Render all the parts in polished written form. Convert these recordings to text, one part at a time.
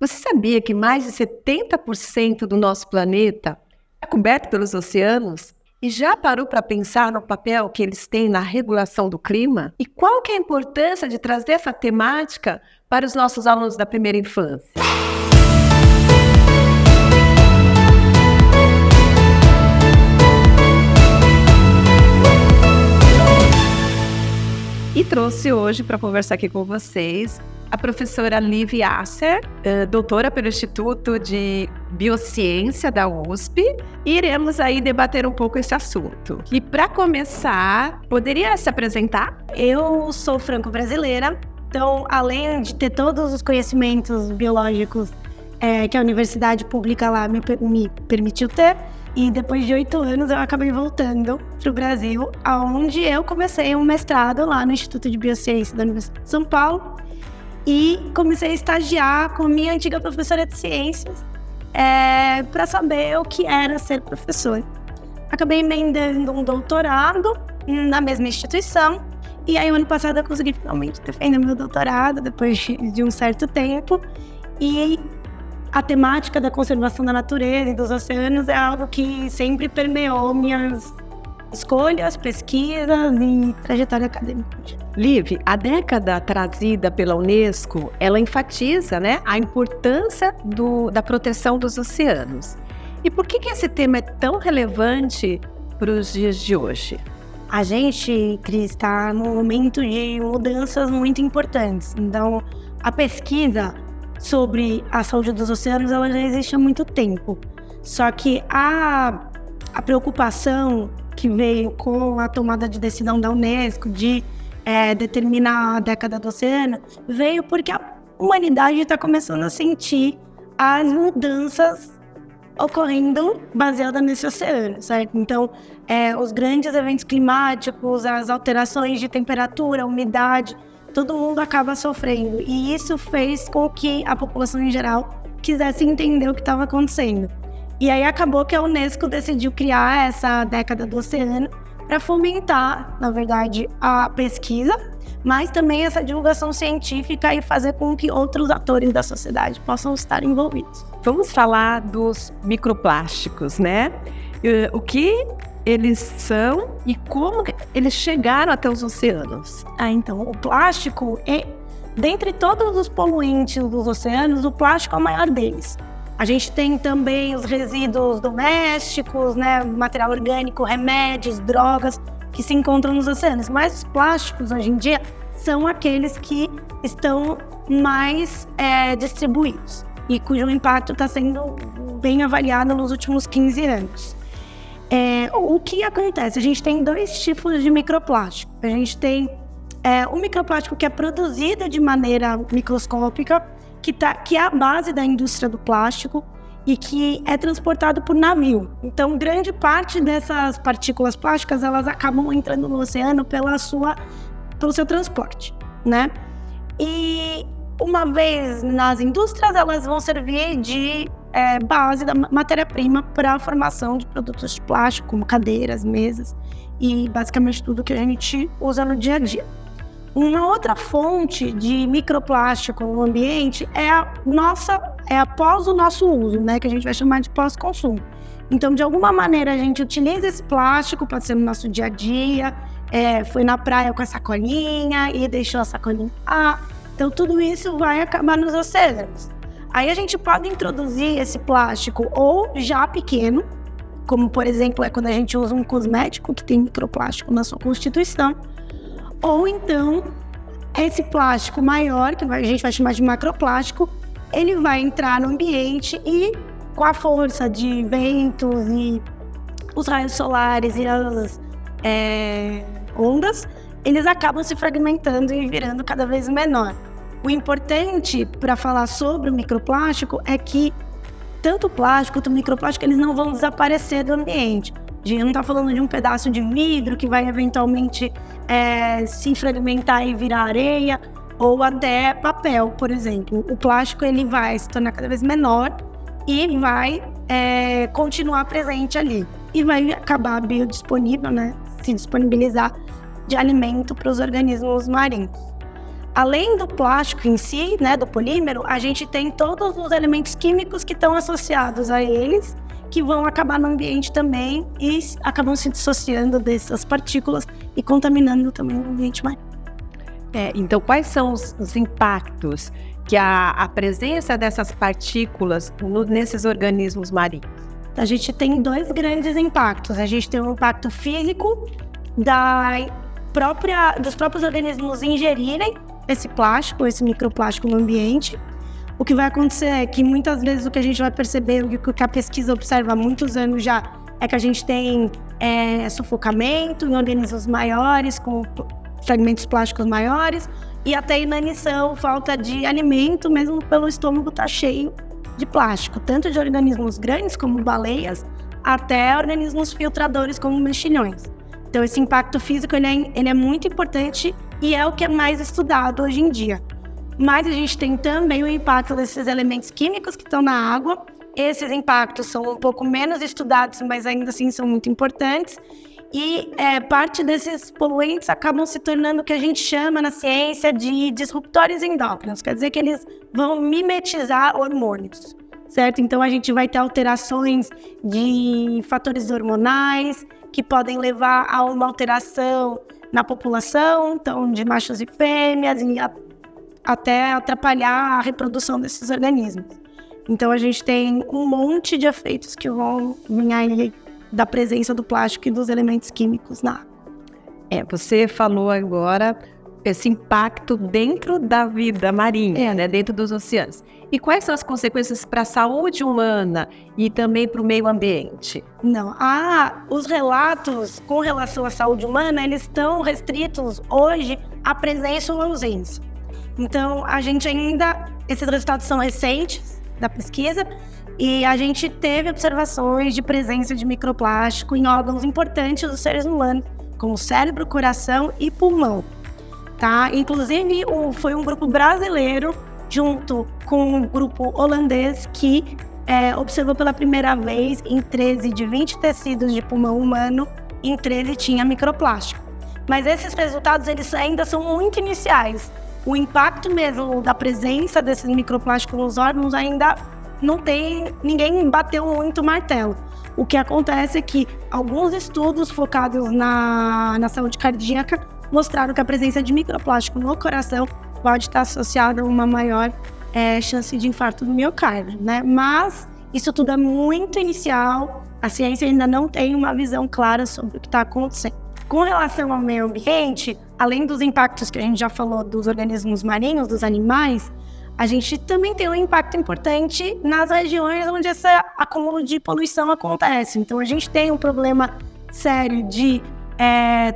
Você sabia que mais de 70% do nosso planeta é coberto pelos oceanos? E já parou para pensar no papel que eles têm na regulação do clima? E qual que é a importância de trazer essa temática para os nossos alunos da primeira infância? E trouxe hoje para conversar aqui com vocês a professora Liv Asser, doutora pelo Instituto de Biociência da USP, e iremos aí debater um pouco esse assunto. E para começar, poderia se apresentar? Eu sou franco-brasileira, então além de ter todos os conhecimentos biológicos que a universidade pública lá me permitiu ter, e depois de 8 anos eu acabei voltando para o Brasil, onde eu comecei um mestrado lá no Instituto de Biociência da Universidade de São Paulo e comecei a estagiar com a minha antiga professora de ciências para saber o que era ser professor. Acabei emendando um doutorado na mesma instituição e aí ano passado eu consegui finalmente defender meu doutorado depois de um certo tempo. E a temática da conservação da natureza e dos oceanos é algo que sempre permeou minhas escolhas, pesquisas e trajetória acadêmica. Liv, a década trazida pela Unesco, ela enfatiza, a importância da proteção dos oceanos. E por que esse tema é tão relevante para os dias de hoje? A gente, Cris, está num momento de mudanças muito importantes. Então, a pesquisa sobre a saúde dos oceanos, ela já existe há muito tempo. Só que a preocupação que veio com a tomada de decisão da Unesco de determinar a década do oceano, veio porque a humanidade está começando a sentir as mudanças ocorrendo baseadas nesse oceano, certo? Então, os grandes eventos climáticos, as alterações de temperatura, umidade, todo mundo acaba sofrendo. E isso fez com que a população em geral quisesse entender o que estava acontecendo. E aí acabou que a Unesco decidiu criar essa década do oceano para fomentar, na verdade, a pesquisa, mas também essa divulgação científica e fazer com que outros atores da sociedade possam estar envolvidos. Vamos falar dos microplásticos, O que eles são e como eles chegaram até os oceanos? Então, o plástico dentre todos os poluentes dos oceanos, o plástico é o maior deles. A gente tem também os resíduos domésticos, material orgânico, remédios, drogas que se encontram nos oceanos. Mas os plásticos, hoje em dia, são aqueles que estão mais distribuídos e cujo impacto está sendo bem avaliado nos últimos 15 anos. O que acontece? A gente tem 2 tipos de microplástico. A gente tem o microplástico que é produzido de maneira microscópica, que é a base da indústria do plástico e que é transportado por navio. Então, grande parte dessas partículas plásticas, elas acabam entrando no oceano pelo seu transporte, E uma vez nas indústrias, elas vão servir de base da matéria-prima para a formação de produtos de plástico, como cadeiras, mesas e basicamente tudo que a gente usa no dia a dia. Uma outra fonte de microplástico no ambiente é após o nosso uso, que a gente vai chamar de pós-consumo. Então, de alguma maneira, a gente utiliza esse plástico, pode ser no nosso dia a dia, foi na praia com a sacolinha e deixou a sacolinha lá. Então, tudo isso vai acabar nos oceanos. Aí a gente pode introduzir esse plástico ou já pequeno, como, por exemplo, quando a gente usa um cosmético que tem microplástico na sua constituição, ou então, esse plástico maior, que a gente vai chamar de macroplástico, ele vai entrar no ambiente e, com a força de ventos e os raios solares e as ondas, eles acabam se fragmentando e virando cada vez menor. O importante para falar sobre o microplástico é que tanto o plástico quanto o microplástico, eles não vão desaparecer do ambiente. A gente não está falando de um pedaço de vidro que vai eventualmente se fragmentar e virar areia, ou até papel, por exemplo. O plástico ele vai se tornar cada vez menor e vai continuar presente ali. E vai acabar biodisponível, se disponibilizar de alimento para os organismos marinhos. além do plástico em si, né, do polímero, a gente tem todos os elementos químicos que estão associados a eles, que vão acabar no ambiente também e acabam se dissociando dessas partículas e contaminando também o ambiente marinho. Então, quais são os impactos que a presença dessas partículas nesses organismos marinhos? A gente tem 2 grandes impactos. A gente tem um impacto físico dos próprios organismos ingerirem esse plástico, esse microplástico no ambiente. O que vai acontecer é que muitas vezes o que a gente vai perceber, o que a pesquisa observa há muitos anos já, é que a gente tem sufocamento em organismos maiores, com fragmentos plásticos maiores, e até inanição, falta de alimento, mesmo pelo estômago estar cheio de plástico, tanto de organismos grandes, como baleias, até organismos filtradores, como mexilhões. Então, esse impacto físico ele é muito importante e é o que é mais estudado hoje em dia. Mas a gente tem também o impacto desses elementos químicos que estão na água. Esses impactos são um pouco menos estudados, mas ainda assim são muito importantes. E parte desses poluentes acabam se tornando o que a gente chama na ciência de disruptores endócrinos. Quer dizer que eles vão mimetizar hormônios, certo? Então a gente vai ter alterações de fatores hormonais que podem levar a uma alteração na população, então de machos e fêmeas, e até atrapalhar a reprodução desses organismos. Então a gente tem um monte de efeitos que vão vir aí da presença do plástico e dos elementos químicos na água. Você falou agora esse impacto dentro da vida marinha, né, dentro dos oceanos. E quais são as consequências para a saúde humana e também para o meio ambiente? Os relatos com relação à saúde humana, eles estão restritos hoje à presença ou ausência. Então, esses resultados são recentes da pesquisa, e a gente teve observações de presença de microplástico em órgãos importantes dos seres humanos, como cérebro, coração e pulmão. Tá? Inclusive, foi um grupo brasileiro, junto com um grupo holandês, que observou pela primeira vez em 13 de 20 tecidos de pulmão humano, em 13 tinha microplástico. Mas esses resultados eles ainda são muito iniciais. O impacto mesmo da presença desses microplásticos nos órgãos ainda não tem, ninguém bateu muito o martelo. O que acontece é que alguns estudos focados na saúde cardíaca mostraram que a presença de microplástico no coração pode estar associada a uma maior chance de infarto do miocárdio, né? Mas isso tudo é muito inicial, a ciência ainda não tem uma visão clara sobre o que está acontecendo. Com relação ao meio ambiente, além dos impactos que a gente já falou dos organismos marinhos, dos animais, a gente também tem um impacto importante nas regiões onde esse acúmulo de poluição acontece. Então, a gente tem um problema sério de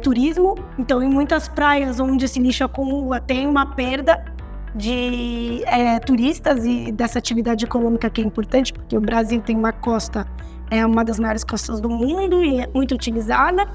turismo. Então, em muitas praias onde esse lixo acumula, tem uma perda de turistas e dessa atividade econômica que é importante, porque o Brasil tem uma costa, uma das maiores costas do mundo e é muito utilizada.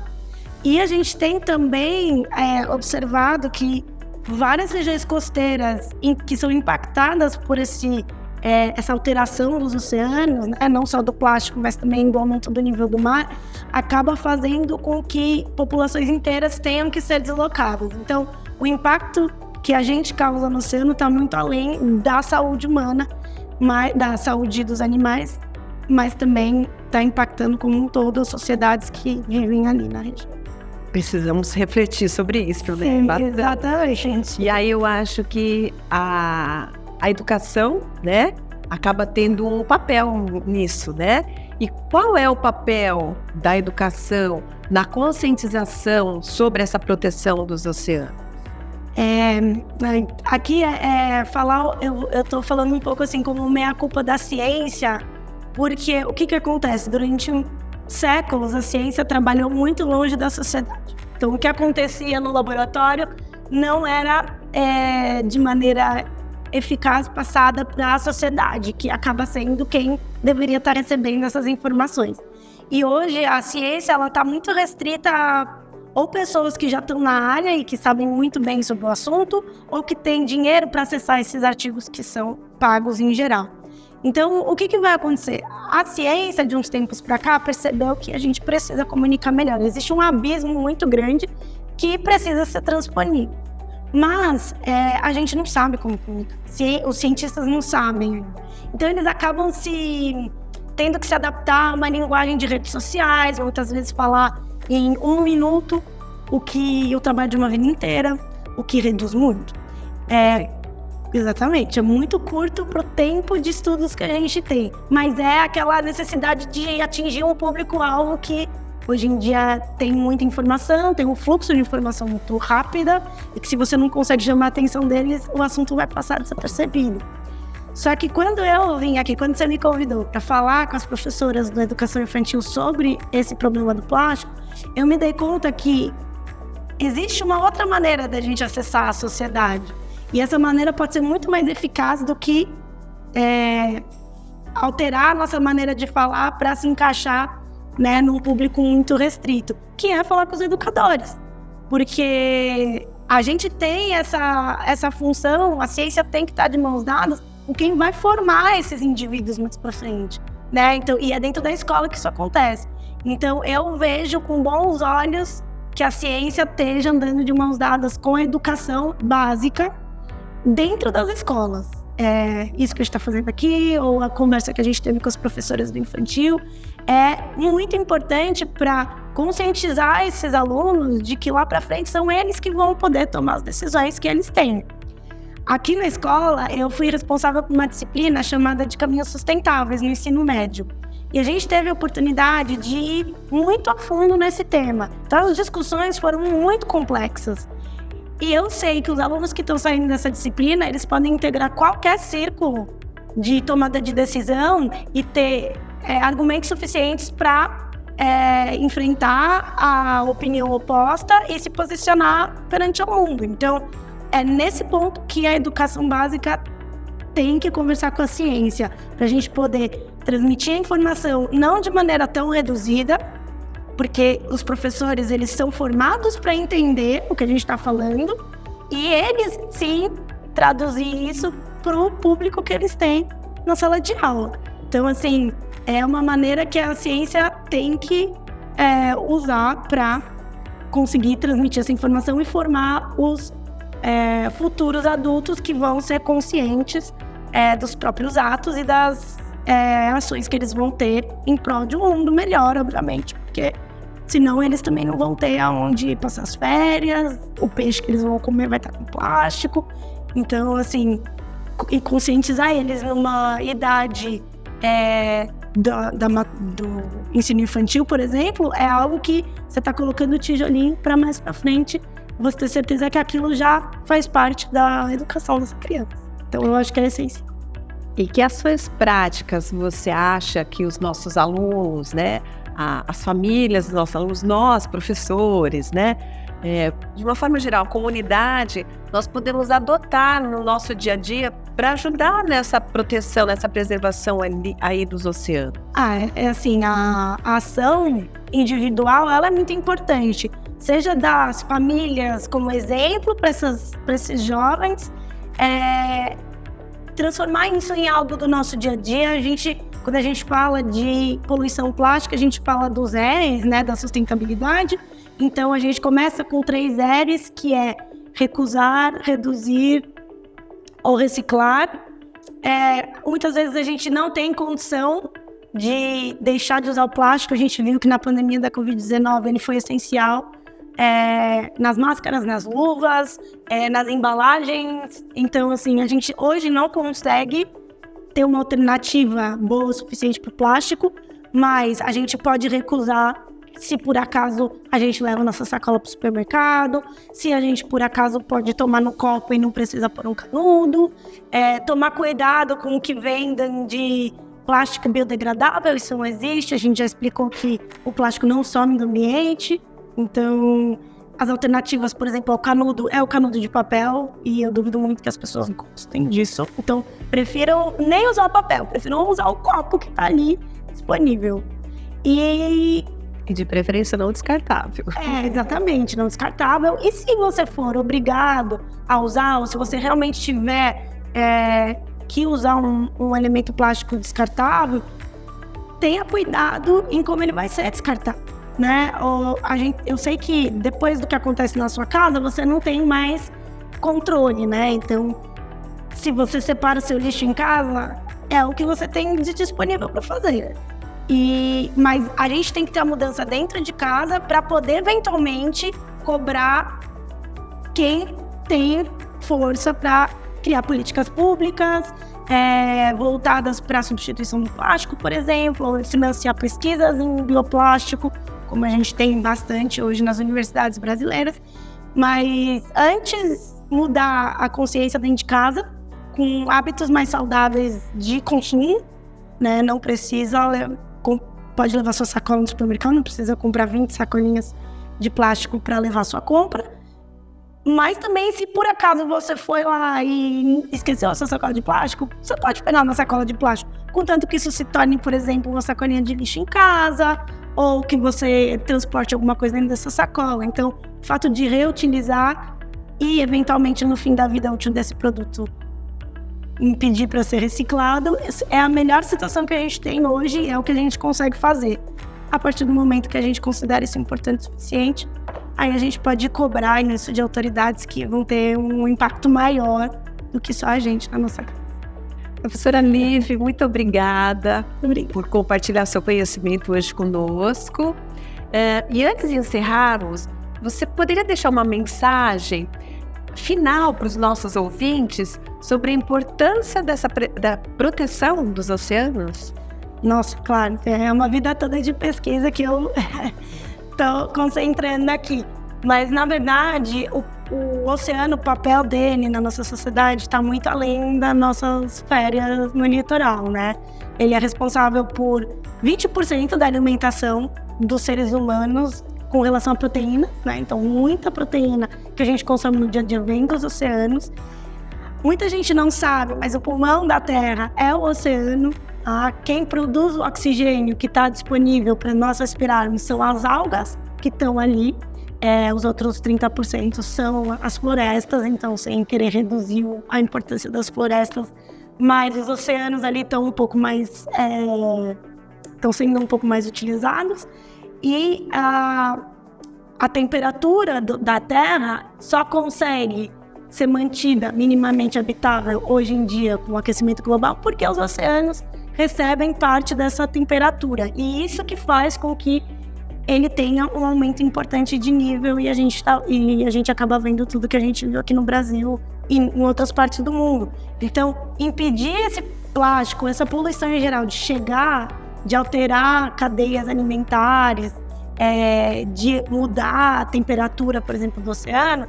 E a gente tem também observado que várias regiões costeiras que são impactadas por essa alteração dos oceanos, né, não só do plástico, mas também do aumento do nível do mar, acaba fazendo com que populações inteiras tenham que ser deslocadas. Então, o impacto que a gente causa no oceano está muito além da saúde humana, da saúde dos animais, mas também está impactando como um todo as sociedades que vivem ali na região. Precisamos refletir sobre isso, né? Sim, exatamente. E aí eu acho que a educação, né, acaba tendo um papel nisso, né? E qual é o papel da educação na conscientização sobre essa proteção dos oceanos? Aqui eu estou falando um pouco assim como meia-culpa da ciência, porque o que acontece? Durante séculos, a ciência trabalhou muito longe da sociedade. Então, o que acontecia no laboratório não era de maneira eficaz passada para a sociedade, que acaba sendo quem deveria estar recebendo essas informações. E hoje a ciência está muito restrita a ou pessoas que já estão na área e que sabem muito bem sobre o assunto, ou que têm dinheiro para acessar esses artigos que são pagos em geral. Então, o que vai acontecer? A ciência, de uns tempos para cá, percebeu que a gente precisa comunicar melhor. Existe um abismo muito grande que precisa ser transponível. Mas a gente não sabe como comunicar. Os cientistas não sabem. Então, eles acabam tendo que se adaptar a uma linguagem de redes sociais, muitas vezes falar em 1 minuto o que o trabalho de uma vida inteira, o que reduz muito. Exatamente, é muito curto para o tempo de estudos que a gente tem, mas é aquela necessidade de atingir um público-alvo que hoje em dia tem muita informação, tem um fluxo de informação muito rápida e que se você não consegue chamar a atenção deles, o assunto vai passar desapercebido. Só que quando eu vim aqui, quando você me convidou para falar com as professoras da educação infantil sobre esse problema do plástico, eu me dei conta que existe uma outra maneira da gente acessar a sociedade. E essa maneira pode ser muito mais eficaz do que alterar a nossa maneira de falar para se encaixar, né, num público muito restrito, que é falar com os educadores. Porque a gente tem essa função, a ciência tem que estar de mãos dadas com quem vai formar esses indivíduos mais para frente, né? Então, e é dentro da escola que isso acontece. Então, eu vejo com bons olhos que a ciência esteja andando de mãos dadas com a educação básica dentro das escolas. Isso que a gente está fazendo aqui, ou a conversa que a gente teve com as professoras do infantil, é muito importante para conscientizar esses alunos de que lá para frente são eles que vão poder tomar as decisões que eles têm. Aqui na escola, eu fui responsável por uma disciplina chamada de Caminhos Sustentáveis no ensino médio. E a gente teve a oportunidade de ir muito a fundo nesse tema. Então, as discussões foram muito complexas. E eu sei que os alunos que estão saindo dessa disciplina, eles podem integrar qualquer círculo de tomada de decisão e ter argumentos suficientes para enfrentar a opinião oposta e se posicionar perante o mundo. Então, é nesse ponto que a educação básica tem que conversar com a ciência, para a gente poder transmitir a informação não de maneira tão reduzida, porque os professores, eles são formados para entender o que a gente está falando e eles, sim, traduzir isso para o público que eles têm na sala de aula. Então, assim, é uma maneira que a ciência tem que usar para conseguir transmitir essa informação e formar os futuros adultos que vão ser conscientes dos próprios atos e das ações que eles vão ter em prol de um mundo melhor, obviamente, porque senão eles também não vão ter aonde passar as férias, o peixe que eles vão comer vai estar com plástico. Então, assim, e conscientizar eles numa idade do ensino infantil, por exemplo, é algo que você está colocando o tijolinho para mais para frente, você ter certeza que aquilo já faz parte da educação dessa criança. Então, eu acho que é essencial. E que ações práticas você acha que os nossos alunos, né, as famílias dos nossos alunos, nós, professores, né, de uma forma geral, a comunidade, nós podemos adotar no nosso dia a dia para ajudar nessa proteção, nessa preservação aí dos oceanos? Assim, a ação individual, ela é muito importante, seja das famílias como exemplo para esses jovens, transformar isso em algo do nosso dia a dia. Quando a gente fala de poluição plástica, a gente fala dos R's, né, da sustentabilidade. Então, a gente começa com 3 R's, que é recusar, reduzir ou reciclar. Muitas vezes a gente não tem condição de deixar de usar o plástico. A gente viu que na pandemia da Covid-19 ele foi essencial. Nas máscaras, nas luvas, nas embalagens. Então, assim, a gente hoje não consegue ter uma alternativa boa o suficiente para o plástico, mas a gente pode recusar se por acaso a gente leva nossa sacola para o supermercado, se a gente por acaso pode tomar no copo e não precisa pôr um canudo, tomar cuidado com o que vendem de plástico biodegradável, isso não existe, a gente já explicou que o plástico não some do ambiente. Então, as alternativas, por exemplo, ao canudo, é o canudo de papel, e eu duvido muito que as pessoas gostem disso. Então, prefiram nem usar o papel, prefiram usar o copo que está ali disponível. E de preferência não descartável. Exatamente, não descartável. E se você for obrigado a usar, ou se você realmente tiver que usar um elemento plástico descartável, tenha cuidado em como ele vai ser descartado, né? Eu sei que depois do que acontece na sua casa, você não tem mais controle, né? Então, se você separa o seu lixo em casa, é o que você tem de disponível para fazer. Mas a gente tem que ter a mudança dentro de casa para poder, eventualmente, cobrar quem tem força para criar políticas públicas voltadas para a substituição do plástico, por exemplo, ou financiar pesquisas em bioplástico, como a gente tem bastante hoje nas universidades brasileiras. Mas antes, mudar a consciência dentro de casa, com hábitos mais saudáveis de consumo, né? Não precisa, pode levar sua sacola no supermercado, não precisa comprar 20 sacolinhas de plástico para levar sua compra. Mas também, se por acaso você foi lá e esqueceu a sua sacola de plástico, você pode pegar uma sacola de plástico, contanto que isso se torne, por exemplo, uma sacolinha de lixo em casa, ou que você transporte alguma coisa dentro dessa sacola. Então, o fato de reutilizar e, eventualmente, no fim da vida útil desse produto, impedir para ser reciclado, é a melhor situação que a gente tem hoje, é o que a gente consegue fazer. A partir do momento que a gente considera isso importante o suficiente, aí a gente pode cobrar isso de autoridades que vão ter um impacto maior do que só a gente na nossa casa. Professora Liv, muito obrigada por compartilhar seu conhecimento hoje conosco. E antes de encerrarmos, você poderia deixar uma mensagem final para os nossos ouvintes sobre a importância da proteção dos oceanos? Nossa, claro, é uma vida toda de pesquisa que eu estou concentrando aqui. Mas, na verdade, o oceano, o papel dele na nossa sociedade está muito além das nossas férias no litoral, né? Ele é responsável por 20% da alimentação dos seres humanos com relação à proteína, né? Então, muita proteína que a gente consome no dia a dia vem dos oceanos. Muita gente não sabe, mas o pulmão da Terra é o oceano. Quem produz o oxigênio que está disponível para nós respirarmos são as algas que estão ali. Os outros 30% são as florestas, então, sem querer reduzir a importância das florestas, mas os oceanos ali estão um pouco mais, estão sendo um pouco mais utilizados. E a temperatura da Terra só consegue ser mantida minimamente habitável hoje em dia com o aquecimento global porque os oceanos recebem parte dessa temperatura. E isso que faz com que ele tenha um aumento importante de nível e a gente acaba vendo tudo que a gente viu aqui no Brasil e em outras partes do mundo. Então, impedir esse plástico, essa poluição em geral de chegar, de alterar cadeias alimentares, de mudar a temperatura, por exemplo, do oceano,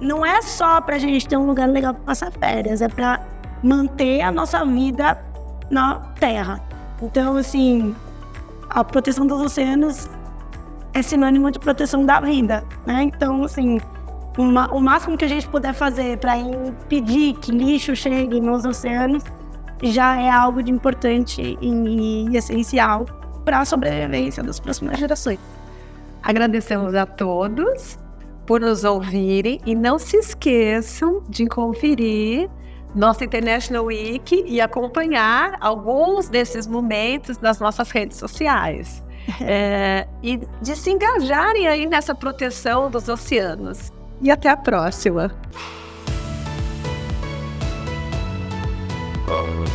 não é só para a gente ter um lugar legal para passar férias, é para manter a nossa vida na Terra. Então, assim, a proteção dos oceanos é sinônimo de proteção da vida, né? Então, assim, o máximo que a gente puder fazer para impedir que lixo chegue nos oceanos já é algo de importante e essencial para a sobrevivência das próximas gerações. Agradecemos a todos por nos ouvirem e não se esqueçam de conferir nossa International Week e acompanhar alguns desses momentos nas nossas redes sociais. E de se engajarem aí nessa proteção dos oceanos. E até a próxima! Oh,